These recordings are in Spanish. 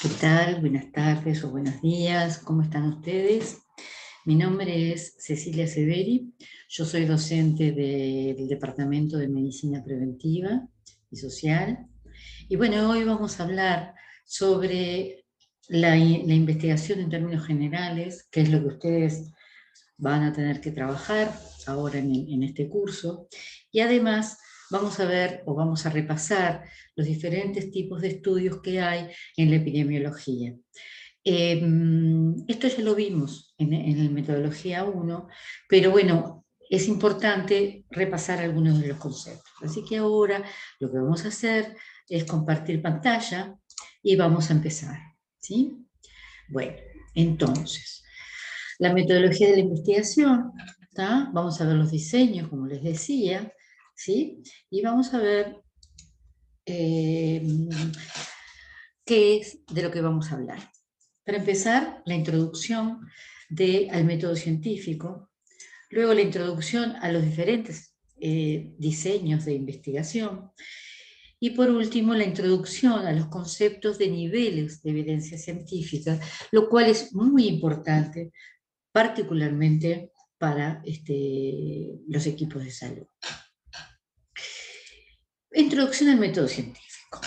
¿Qué tal? Buenas tardes o buenos días, ¿cómo están ustedes? Mi nombre es Cecilia Severi, yo soy docente del Departamento de Medicina Preventiva y Social. Y bueno, hoy vamos a hablar sobre la investigación en términos generales, que es lo que ustedes van a tener que trabajar ahora en este curso. Y además vamos a ver o vamos a repasar los diferentes tipos de estudios que hay en la epidemiología. Esto ya lo vimos en la metodología 1, pero bueno, es importante repasar algunos de los conceptos. Así que ahora lo que vamos a hacer es compartir pantalla y vamos a empezar, ¿sí? Bueno, entonces, la metodología de la investigación, ¿tá? Vamos a ver los diseños, como les decía, ¿sí? Y vamos a ver eh, qué es de lo que vamos a hablar. Para empezar, la introducción al método científico, luego la introducción a los diferentes diseños de investigación y por último la introducción a los conceptos de niveles de evidencia científica, lo cual es muy importante, particularmente para los equipos de salud. Introducción al método científico.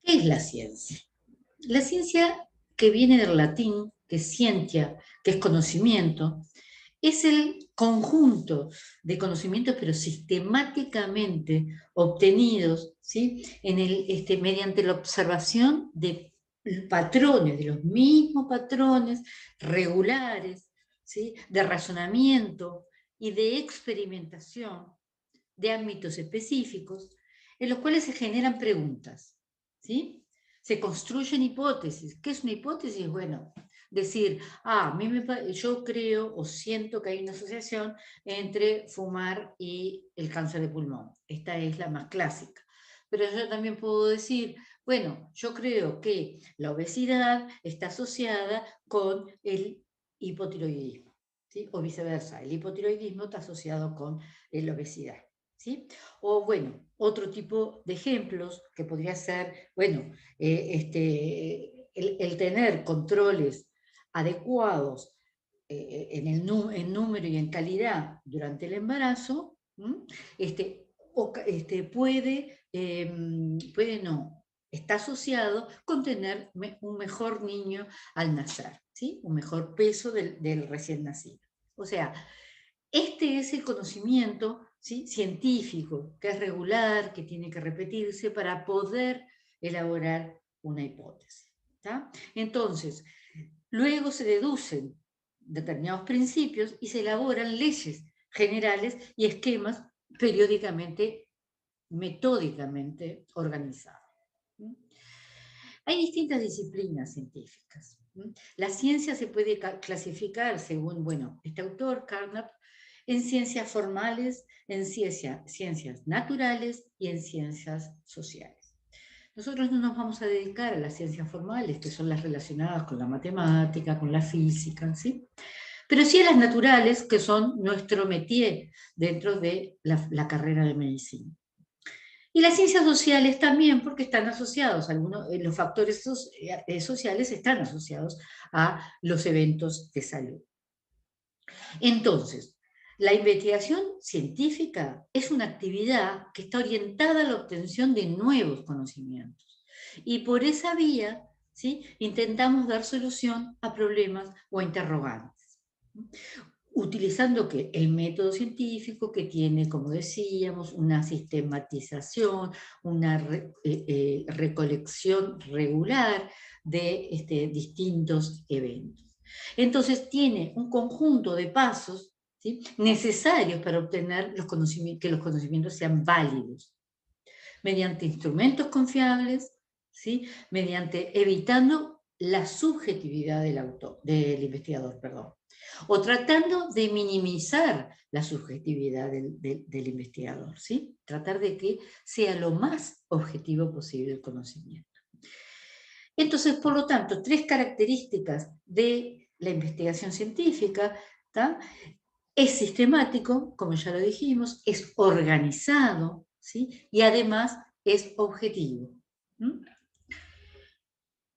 ¿Qué es la ciencia? La ciencia, que viene del latín, que es scientia, que es conocimiento, es el conjunto de conocimientos, pero sistemáticamente obtenidos, ¿sí? Mediante la observación de patrones, de los mismos patrones regulares, ¿sí? De razonamiento y de experimentación de ámbitos específicos, en los cuales se generan preguntas, ¿sí? Se construyen hipótesis. ¿Qué es una hipótesis? Bueno, decir, yo creo o siento que hay una asociación entre fumar y el cáncer de pulmón. Esta es la más clásica. Pero yo también puedo decir, bueno, yo creo que la obesidad está asociada con el hipotiroidismo, ¿sí? O viceversa, el hipotiroidismo está asociado con la obesidad. ¿Sí? O bueno, otro tipo de ejemplos que podría ser, bueno, el tener controles adecuados en número y en calidad durante el embarazo, puede no, está asociado con tener un mejor niño al nacer, ¿sí? Un mejor peso del recién nacido. O sea, este es el conocimiento, ¿sí? Científico, que es regular, que tiene que repetirse para poder elaborar una hipótesis. ¿Tá? Entonces, luego se deducen determinados principios y se elaboran leyes generales y esquemas periódicamente, metódicamente organizados. Hay distintas disciplinas científicas. La ciencia se puede clasificar según, bueno, este autor, Carnap, en ciencias formales, en ciencias naturales y en ciencias sociales. Nosotros no nos vamos a dedicar a las ciencias formales, que son las relacionadas con la matemática, con la física, ¿sí? Pero sí a las naturales, que son nuestro métier dentro de la carrera de medicina. Y las ciencias sociales también, porque están asociados, los factores sociales están asociados a los eventos de salud. Entonces, la investigación científica es una actividad que está orientada a la obtención de nuevos conocimientos. Y por esa vía, ¿sí? Intentamos dar solución a problemas o a interrogantes. Utilizando el método científico, que tiene, como decíamos, una sistematización, una recolección regular de distintos eventos. Entonces tiene un conjunto de pasos, ¿sí? Necesarios para obtener que los conocimientos sean válidos, mediante instrumentos confiables, ¿sí? Mediante evitando la subjetividad del investigador, perdón, o tratando de minimizar la subjetividad del investigador, ¿sí? Tratar de que sea lo más objetivo posible el conocimiento. Entonces, por lo tanto, tres características de la investigación científica, ¿tá? Es sistemático, como ya lo dijimos, es organizado, ¿sí? Y además es objetivo.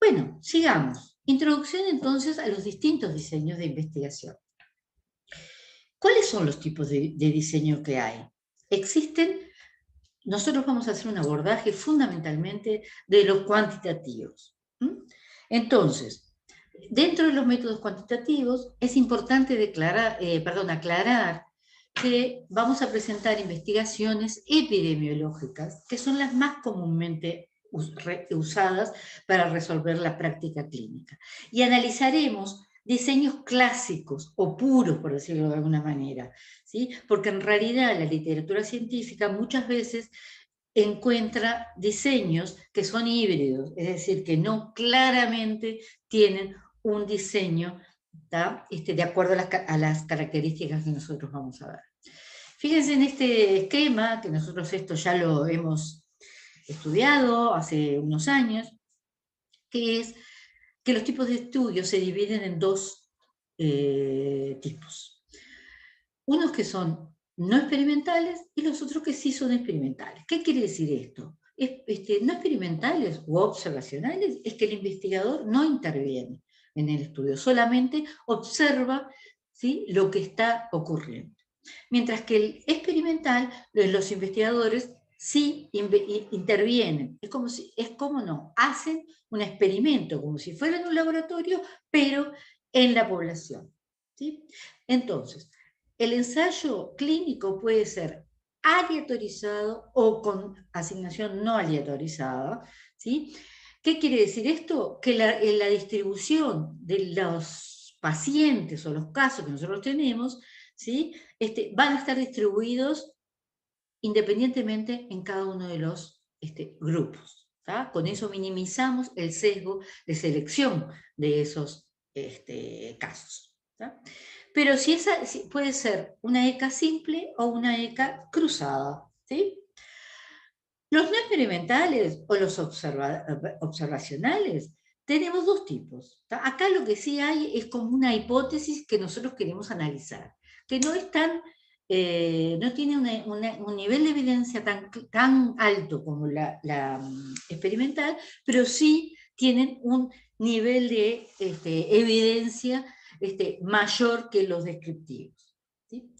Bueno, sigamos. Introducción entonces a los distintos diseños de investigación. ¿Cuáles son los tipos de diseño que hay? Existen, nosotros vamos a hacer un abordaje fundamentalmente de los cuantitativos. Entonces, dentro de los métodos cuantitativos es importante aclarar que vamos a presentar investigaciones epidemiológicas, que son las más comúnmente usadas para resolver la práctica clínica. Y analizaremos diseños clásicos o puros, por decirlo de alguna manera, ¿sí? Porque en realidad la literatura científica muchas veces encuentra diseños que son híbridos, es decir, que no claramente tienen un diseño de acuerdo a las características que nosotros vamos a ver. Fíjense en este esquema, que nosotros esto ya lo hemos estudiado hace unos años, que es que los tipos de estudios se dividen en dos tipos. Unos que son no experimentales y los otros que sí son experimentales. ¿Qué quiere decir esto? No experimentales u observacionales es que el investigador no interviene en el estudio, solamente observa, ¿sí?, lo que está ocurriendo. Mientras que el experimental, los investigadores sí intervienen. Hacen un experimento, como si fuera en un laboratorio, pero en la población, ¿sí? Entonces, el ensayo clínico puede ser aleatorizado o con asignación no aleatorizada, ¿sí? ¿Qué quiere decir esto? Que la distribución de los pacientes o los casos que nosotros tenemos, ¿sí?, van a estar distribuidos independientemente en cada uno de los grupos. ¿tá? Con eso minimizamos el sesgo de selección de esos casos. ¿tá? Pero si puede ser una ECA simple o una ECA cruzada. ¿sí? Los no experimentales o los observacionales tenemos dos tipos. ¿tá? Acá lo que sí hay es como una hipótesis que nosotros queremos analizar, que no es tan, no tiene un nivel de evidencia tan alto como la experimental, pero sí tienen un nivel de evidencia mayor que los descriptivos. ¿sí?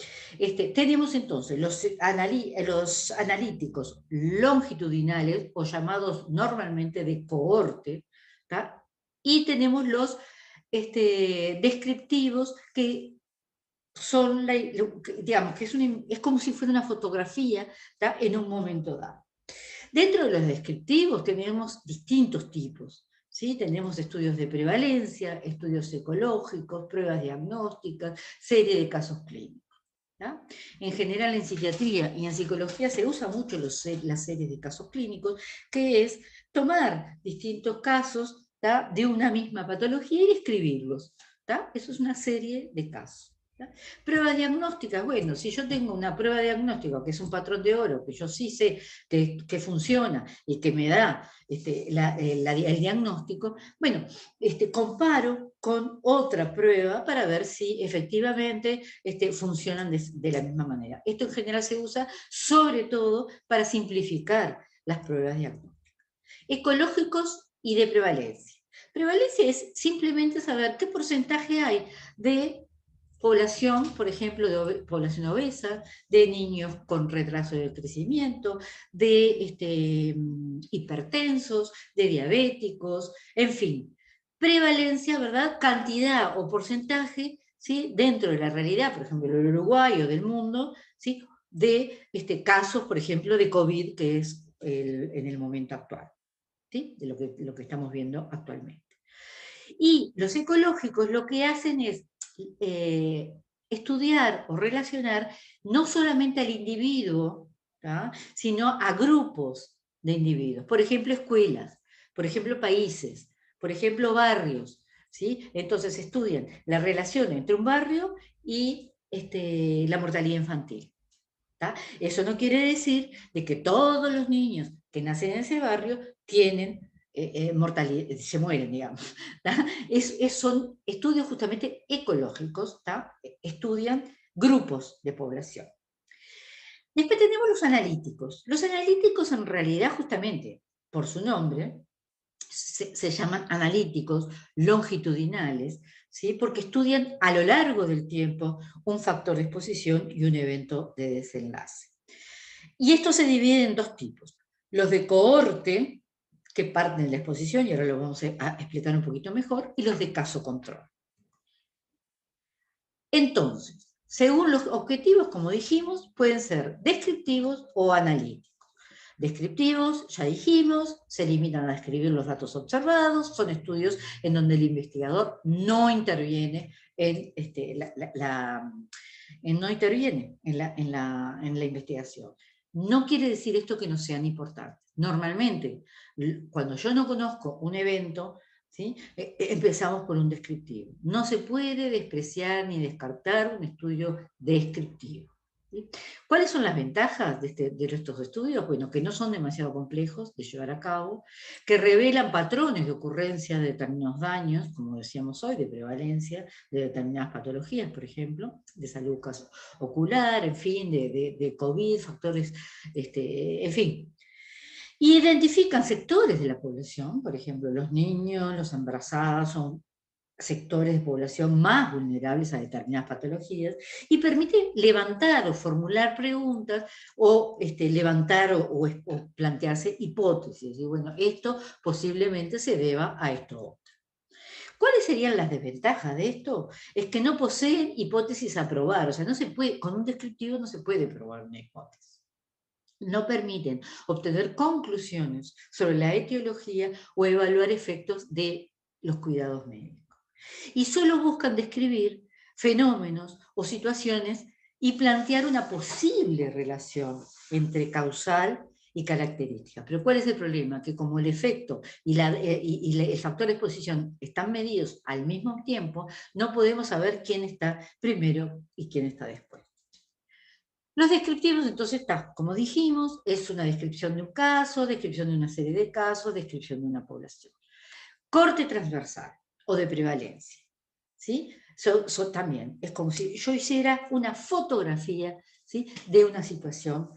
Tenemos entonces los analíticos longitudinales, o llamados normalmente de cohorte, ¿tá? Y tenemos los descriptivos, que son, digamos, que es como si fuera una fotografía, ¿tá? En un momento dado. Dentro de los descriptivos tenemos distintos tipos. ¿sí? Tenemos estudios de prevalencia, estudios ecológicos, pruebas diagnósticas, serie de casos clínicos. ¿tá? En general en psiquiatría y en psicología se usa mucho las series de casos clínicos, que es tomar distintos casos, ¿tá? de una misma patología y escribirlos. ¿tá? Eso es una serie de casos. ¿tá? Pruebas diagnósticas, bueno, si yo tengo una prueba diagnóstica que es un patrón de oro, que yo sí sé que funciona y que me da el diagnóstico, bueno, comparo con otra prueba para ver si efectivamente funcionan de la misma manera. Esto en general se usa sobre todo para simplificar las pruebas diagnósticas. Ecológicos y de prevalencia. Prevalencia es simplemente saber qué porcentaje hay de población, por ejemplo, de población obesa, de niños con retraso de crecimiento, de hipertensos, de diabéticos, en fin. Prevalencia, ¿verdad? Cantidad o porcentaje, ¿sí? Dentro de la realidad, por ejemplo, del Uruguay o del mundo, ¿sí? De casos, por ejemplo, de COVID, que es en el momento actual, ¿sí? De lo que estamos viendo actualmente. Y los ecológicos lo que hacen es estudiar o relacionar no solamente al individuo, ¿tá? sino a grupos de individuos. Por ejemplo, escuelas, por ejemplo, países, por ejemplo, barrios. ¿sí? Entonces estudian la relación entre un barrio y la mortalidad infantil. ¿tá? Eso no quiere decir de que todos los niños que nacen en ese barrio tienen mortalidad, se mueren, digamos. Son estudios justamente ecológicos, ¿tá? Estudian grupos de población. Después tenemos los analíticos. Los analíticos en realidad, justamente por su nombre, se llaman analíticos longitudinales, ¿sí? Porque estudian a lo largo del tiempo un factor de exposición y un evento de desenlace. Y esto se divide en dos tipos. Los de cohorte, que parten de la exposición, y ahora lo vamos a explicar un poquito mejor, y los de caso control. Entonces, según los objetivos, como dijimos, pueden ser descriptivos o analíticos. Descriptivos, ya dijimos, se limitan a describir los datos observados, son estudios en donde el investigador no interviene no interviene en la investigación. No quiere decir esto que no sean importantes. Normalmente, cuando yo no conozco un evento, ¿sí? Empezamos por un descriptivo. No se puede despreciar ni descartar un estudio descriptivo. ¿Sí? ¿Cuáles son las ventajas de estos estudios? Bueno, que no son demasiado complejos de llevar a cabo, que revelan patrones de ocurrencia de determinados daños, como decíamos hoy, de prevalencia de determinadas patologías, por ejemplo, de salud ocular, en fin, de COVID, factores, en fin. Y identifican sectores de la población, por ejemplo, los niños, los embarazados, son sectores de población más vulnerables a determinadas patologías, y permite levantar o formular preguntas o levantar o plantearse hipótesis. Y bueno, esto posiblemente se deba a esto otro. ¿Cuáles serían las desventajas de esto? Es que no poseen hipótesis a probar, o sea, no se puede, con un descriptivo no se puede probar una hipótesis. No permiten obtener conclusiones sobre la etiología o evaluar efectos de los cuidados médicos. Y solo buscan describir fenómenos o situaciones y plantear una posible relación entre causal y característica. Pero ¿cuál es el problema? Que como el efecto y el factor de exposición están medidos al mismo tiempo, no podemos saber quién está primero y quién está después. Los descriptivos, entonces, está, como dijimos, es una descripción de un caso, descripción de una serie de casos, descripción de una población. Corte transversal o de prevalencia, ¿sí? También es como si yo hiciera una fotografía, ¿sí? De una situación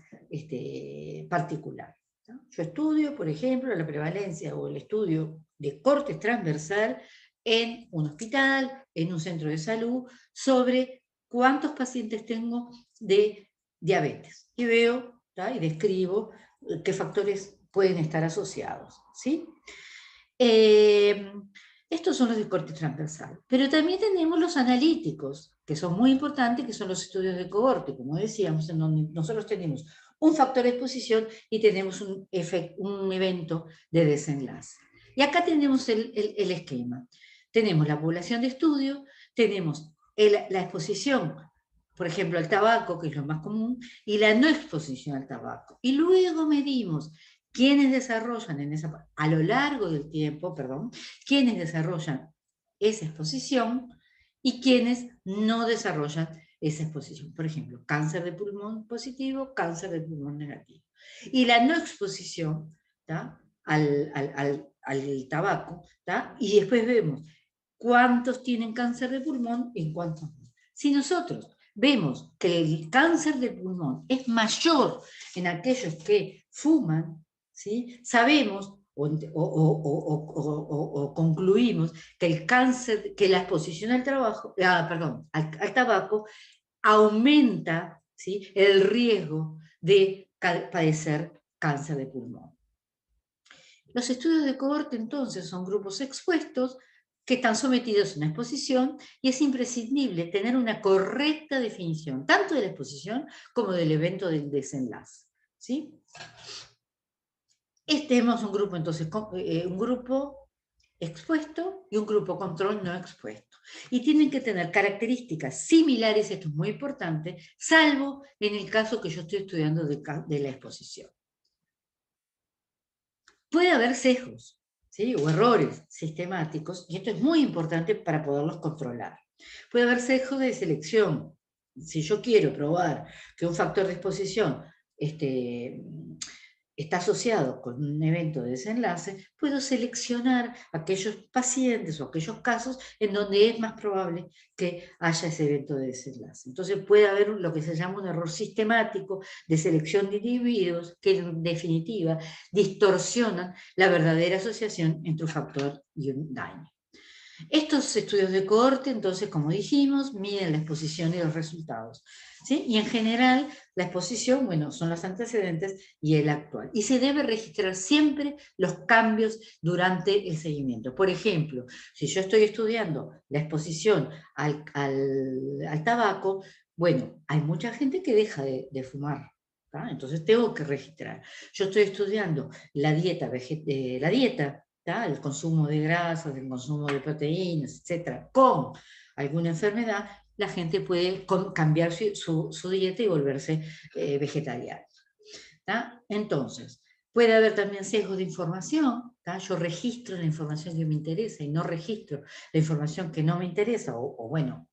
particular, ¿no? Yo estudio, por ejemplo, la prevalencia o el estudio de corte transversal en un hospital, en un centro de salud, sobre cuántos pacientes tengo de diabetes. Y veo, ¿tá? Y describo qué factores pueden estar asociados, ¿sí? Estos son los de corte transversal. Pero también tenemos los analíticos, que son muy importantes, que son los estudios de cohorte, como decíamos, en donde nosotros tenemos un factor de exposición y tenemos un evento de desenlace. Y acá tenemos el esquema. Tenemos la población de estudio, tenemos la exposición, por ejemplo, al tabaco, que es lo más común, y la no exposición al tabaco. Y luego medimos quienes desarrollan a lo largo del tiempo, quienes desarrollan esa exposición y quienes no desarrollan esa exposición. Por ejemplo, cáncer de pulmón positivo, cáncer de pulmón negativo. Y la no exposición, ¿tá? al tabaco, ¿tá? Y después vemos cuántos tienen cáncer de pulmón y cuántos no. Si nosotros vemos que el cáncer de pulmón es mayor en aquellos que fuman, ¿sí? Sabemos o concluimos que el cáncer, que la exposición al tabaco aumenta, ¿sí? El riesgo de padecer cáncer de pulmón. Los estudios de cohorte entonces son grupos expuestos que están sometidos a una exposición y es imprescindible tener una correcta definición tanto de la exposición como del evento del desenlace, ¿sí? Tenemos un grupo entonces, un grupo expuesto y un grupo control no expuesto. Y tienen que tener características similares, esto es muy importante, salvo en el caso que yo estoy estudiando de la exposición. Puede haber sesgos, ¿sí? O errores sistemáticos, y esto es muy importante para poderlos controlar. Puede haber sesgos de selección. Si yo quiero probar que un factor de exposición está asociado con un evento de desenlace, puedo seleccionar aquellos pacientes o aquellos casos en donde es más probable que haya ese evento de desenlace. Entonces puede haber lo que se llama un error sistemático de selección de individuos que en definitiva distorsionan la verdadera asociación entre un factor y un daño. Estos estudios de cohorte, entonces, como dijimos, miden la exposición y los resultados, ¿sí? Y en general, la exposición, bueno, son los antecedentes y el actual. Y se debe registrar siempre los cambios durante el seguimiento. Por ejemplo, si yo estoy estudiando la exposición al tabaco, bueno, hay mucha gente que deja de fumar. ¿Tá? Entonces tengo que registrar. Yo estoy estudiando la dieta, el consumo de grasas, el consumo de proteínas, etcétera, con alguna enfermedad, la gente puede cambiar su dieta y volverse vegetariana. ¿Tá? Entonces, puede haber también sesgos de información. ¿Tá? Yo registro la información que me interesa y no registro la información que no me interesa, o bueno,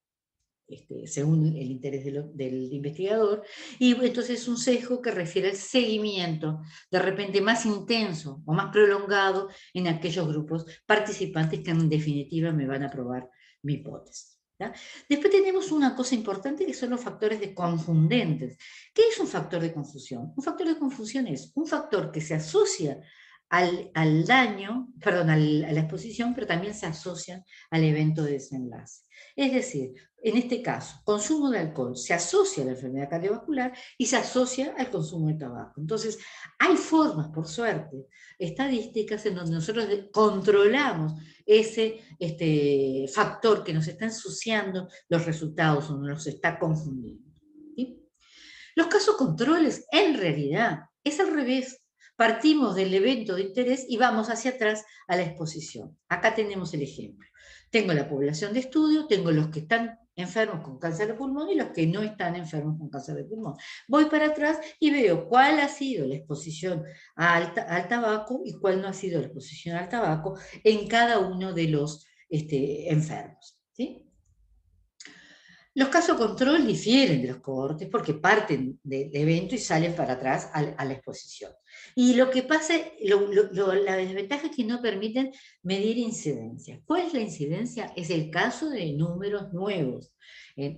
según el interés del investigador, y entonces es un sesgo que refiere al seguimiento, de repente más intenso o más prolongado en aquellos grupos participantes que en definitiva me van a probar mi hipótesis. ¿tá? Después tenemos una cosa importante que son los factores de confundentes. ¿Qué es un factor de confusión? Un factor de confusión es un factor que se asocia al daño, perdón, a la exposición, pero también se asocian al evento de desenlace. Es decir, en este caso, consumo de alcohol se asocia a la enfermedad cardiovascular y se asocia al consumo de tabaco. Entonces, hay formas, por suerte, estadísticas en donde nosotros controlamos ese factor que nos está ensuciando los resultados o nos está confundiendo. ¿Sí? Los casos controles, en realidad, es al revés. Partimos del evento de interés y vamos hacia atrás a la exposición. Acá tenemos el ejemplo. Tengo la población de estudio, tengo los que están enfermos con cáncer de pulmón y los que no están enfermos con cáncer de pulmón. Voy para atrás y veo cuál ha sido la exposición al tabaco y cuál no ha sido la exposición al tabaco en cada uno de los enfermos. ¿Sí? Los casos control difieren de los cohortes porque parten del evento y salen para atrás a la exposición. Y lo que pasa, la desventaja es que no permiten medir incidencia. ¿Cuál es la incidencia? Es el caso de números nuevos.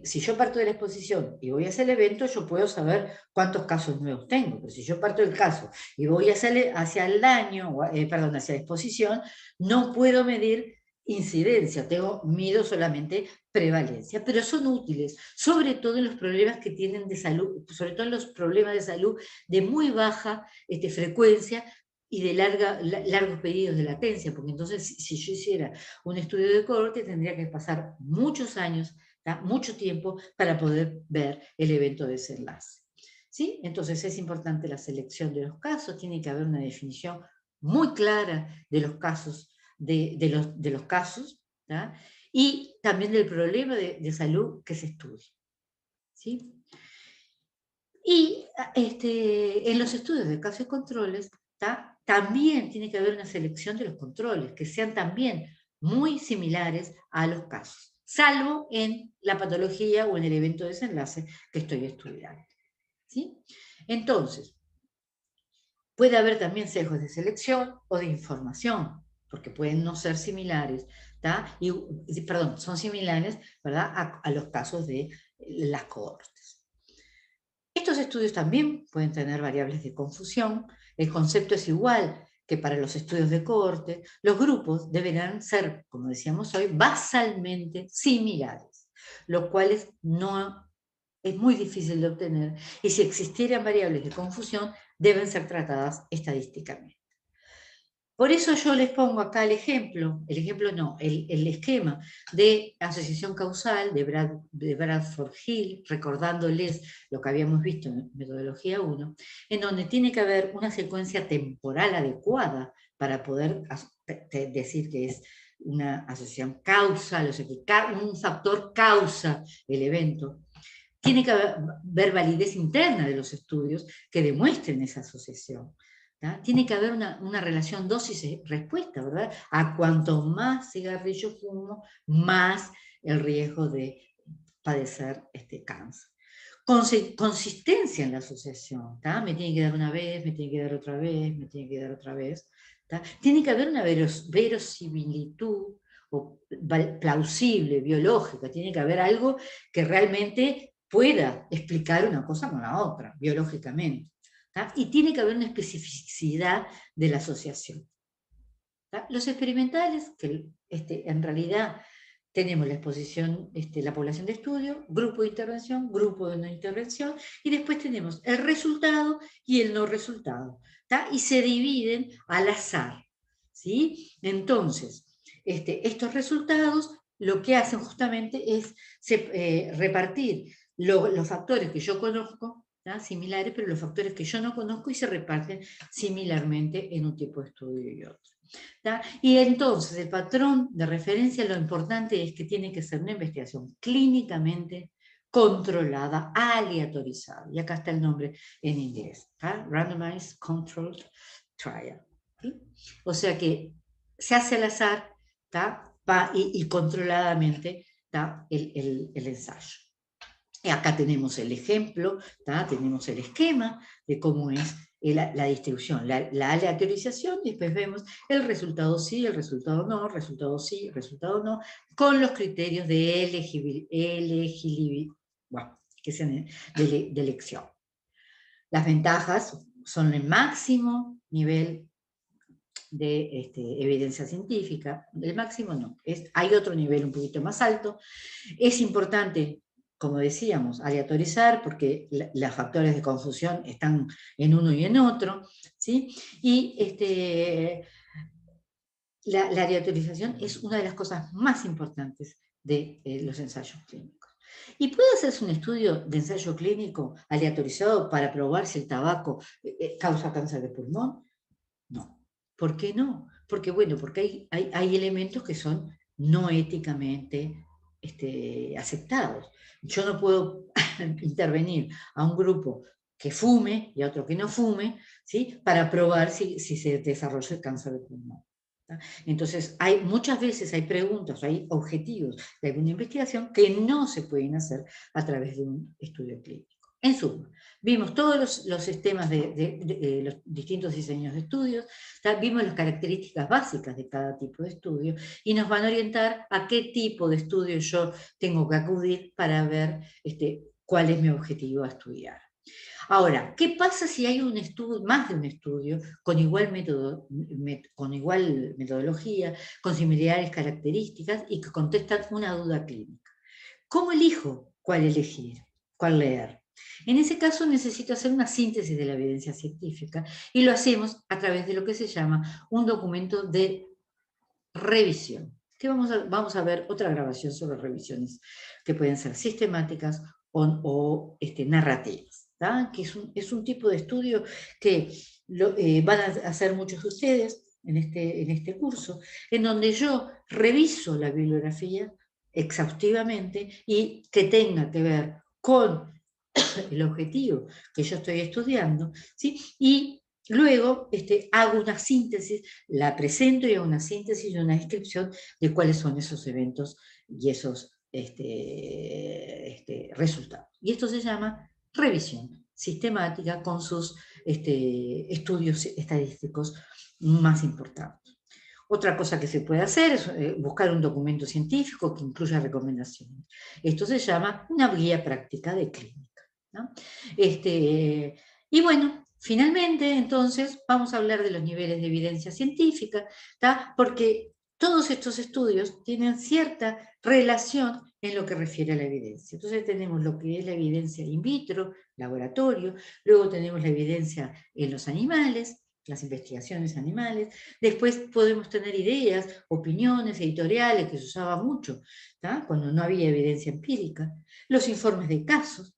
Si yo parto de la exposición y voy hacia el evento, yo puedo saber cuántos casos nuevos tengo. Pero si yo parto del caso y voy hacia el daño, hacia la exposición, no puedo medir incidencia, mido solamente prevalencia, pero son útiles, sobre todo en los problemas que tienen de salud, sobre todo en los problemas de salud de muy baja frecuencia y de largos periodos de latencia, porque entonces si yo hiciera un estudio de cohorte tendría que pasar muchos años, mucho tiempo para poder ver el evento de desenlace. ¿Sí? Entonces es importante la selección de los casos, tiene que haber una definición muy clara de los casos, de los casos, ¿tá? Y también del problema de salud que se estudia. ¿Sí? Y en los estudios de casos y controles, ¿tá? También tiene que haber una selección de los controles, que sean también muy similares a los casos, salvo en la patología o en el evento de desenlace que estoy estudiando. ¿Sí? Entonces, puede haber también sesgos de selección o de información, porque pueden no ser similares, perdón, son similares, ¿verdad?, a los casos de las cohortes. Estos estudios también pueden tener variables de confusión. El concepto es igual que para los estudios de cohorte. Los grupos deberán ser, como decíamos hoy, basalmente similares, lo cual no es muy difícil de obtener, y si existieran variables de confusión, deben ser tratadas estadísticamente. Por eso yo les pongo acá el esquema de asociación causal de Bradford Hill, recordándoles lo que habíamos visto en metodología 1, en donde tiene que haber una secuencia temporal adecuada para poder decir que es una asociación causal, o sea que un factor causa el evento. Tiene que haber validez interna de los estudios que demuestren esa asociación. ¿tá? Tiene que haber una relación dosis-respuesta, ¿verdad? A cuanto más cigarrillo fumo, más el riesgo de padecer cáncer. consistencia en la asociación, ¿tá? Me tiene que dar una vez, me tiene que dar otra vez, me tiene que dar otra vez, ¿tá? Tiene que haber una verosimilitud o plausible, biológica, tiene que haber algo que realmente pueda explicar una cosa con la otra, biológicamente, ¿tá? Y tiene que haber una especificidad de la asociación, ¿tá? Los experimentales, que en realidad tenemos la exposición, la población de estudio, grupo de intervención, grupo de no intervención, y después tenemos el resultado y el no resultado, ¿tá? Y se dividen al azar, ¿sí? Entonces, estos resultados lo que hacen justamente es repartir los factores que yo conozco, ¿tá? Similares, pero los factores que yo no conozco y se reparten similarmente en un tipo de estudio y otro. ¿tá? Y entonces el patrón de referencia, lo importante es que tiene que ser una investigación clínicamente controlada, aleatorizada. Y acá está el nombre en inglés, ¿tá? Randomized Controlled Trial. ¿sí? O sea que se hace al azar, ¿tá? Y controladamente, ¿tá? el ensayo. Y acá tenemos el ejemplo, ¿tá? Tenemos el esquema de cómo es la distribución, la aleatorización, y después vemos el resultado sí, el resultado no, resultado sí, resultado no, con los criterios de elegibilidad, bueno, que sean de elección. Las ventajas son el máximo nivel de evidencia científica, el máximo no, hay otro nivel un poquito más alto. Es importante, como decíamos, aleatorizar, porque los factores de confusión están en uno y en otro, ¿sí? Y la aleatorización es una de las cosas más importantes de los ensayos clínicos. ¿Y puede hacerse un estudio de ensayo clínico aleatorizado para probar si el tabaco causa cáncer de pulmón? No. ¿Por qué no? Porque, bueno, porque hay elementos que son no éticamente aceptados. Yo no puedo intervenir a un grupo que fume y a otro que no fume, ¿sí? Para probar si se desarrolla el cáncer de pulmón. ¿tá? Entonces, muchas veces hay preguntas, hay objetivos de alguna investigación que no se pueden hacer a través de un estudio clínico. En suma, vimos todos los sistemas de los distintos diseños de estudios, vimos las características básicas de cada tipo de estudio y nos van a orientar a qué tipo de estudio yo tengo que acudir para ver cuál es mi objetivo a estudiar. Ahora, ¿qué pasa si hay un estudio, más de un estudio, con igual metodología, con similares características y que contestan una duda clínica? ¿Cómo elijo cuál elegir, cuál leer? En ese caso necesito hacer una síntesis de la evidencia científica y lo hacemos a través de lo que se llama un documento de revisión. Que vamos a ver otra grabación sobre revisiones que pueden ser sistemáticas o narrativas, ¿tá? Que es un tipo de estudio que van a hacer muchos de ustedes en este curso, en donde yo reviso la bibliografía exhaustivamente y que tenga que ver con el objetivo que yo estoy estudiando, ¿sí? Y luego hago una síntesis, la presento y hago una síntesis y una descripción de cuáles son esos eventos y esos resultados. Y esto se llama revisión sistemática con sus estudios estadísticos más importantes. Otra cosa que se puede hacer es buscar un documento científico que incluya recomendaciones. Esto se llama una guía práctica de clínica, ¿no? Y bueno, finalmente, entonces, vamos a hablar de los niveles de evidencia científica, ¿tá? Porque todos estos estudios tienen cierta relación en lo que refiere a la evidencia. Entonces tenemos lo que es la evidencia in vitro, laboratorio, luego tenemos la evidencia en los animales, las investigaciones animales, después podemos tener ideas, opiniones, editoriales, que se usaba mucho, ¿tá? Cuando no había evidencia empírica, los informes de casos,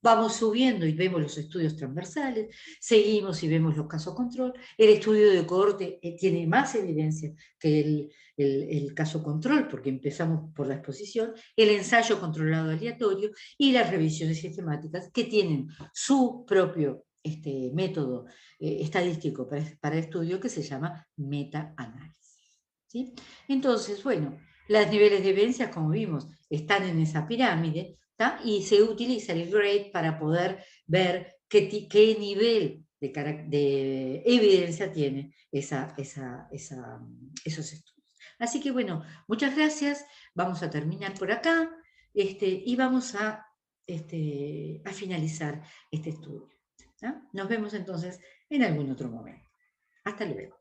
vamos subiendo y vemos los estudios transversales, seguimos y vemos los casos control, el estudio de cohorte tiene más evidencia que el caso control, porque empezamos por la exposición, el ensayo controlado aleatorio y las revisiones sistemáticas que tienen su propio método estadístico para el estudio que se llama meta-análisis. ¿sí? Entonces, bueno, los niveles de evidencia, como vimos, están en esa pirámide, Y se utiliza el grade para poder ver qué nivel de evidencia tiene esos estudios. Así que bueno, muchas gracias. Vamos a terminar por acá y vamos a finalizar este estudio. Nos vemos entonces en algún otro momento. Hasta luego.